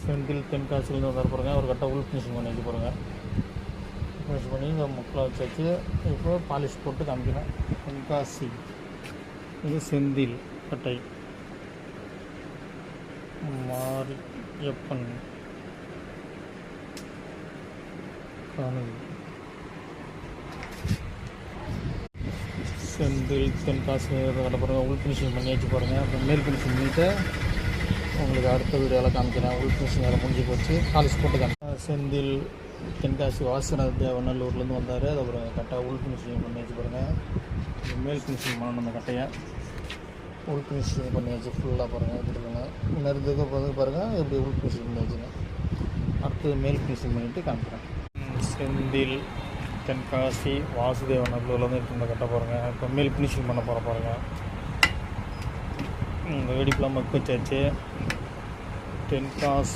செந்தில் தென்காசிலேருந்து வந்தார் பாருங்க. ஒரு கட்டை உள் ஃபினிஷிங் பண்ணி வச்சு பாருங்க. ஃபினிஷ் பண்ணி இந்த முக்கில் வச்சு இப்போ பாலிஷ் போட்டு காமிக்கிறேன். தென்காசி இது செந்தில் கட்டை மாரியப்பன் காணல் செந்தில் தென்காசி கட்ட பாருங்கள். உள் ஃபினிஷிங் பண்ணி வச்சு பாருங்கள். அப்புறம் மேல் ஃபினிஷிங் பண்ணிவிட்டு உங்களுக்கு அடுத்த வீடியோவில் காமிக்கிறேன். உள் ஃபினிஷிங் வேறு முடிஞ்சு போச்சு. பாலிஷ் போட்டு காமிக்கிறேன். செந்தில் தென்காசி வாசனர் தேவநல்லூர்லேருந்து வந்தார். அது அப்புறம் கரெக்டாக உள் ஃபினிஷிங் பண்ணி வச்சு பாருங்கள். மேல் ஃபினிஷிங் பண்ணணும் அந்த கட்டையை. உள் ஃபினிஷிங் பண்ணி வச்சு ஃபுல்லாக பாருங்கள். எப்படி இருக்குங்க நெருந்துக்கு போது பாருங்கள். எப்படி உள் ஃபினிஷிங் பண்ணி வச்சுங்க. அடுத்தது மேல் ஃபினிஷிங் பண்ணிவிட்டு காமிக்கிறேன். செந்தில் தென்காசி வாசுதேவநல்லூர்லேருந்து எடுத்து கட்ட பாருங்கள். இப்போ மேல் ஃபினிஷிங் பண்ண பாருங்கள். இந்த வெடிப்பெலாம் மக்கு வச்சாச்சு. தென்காசி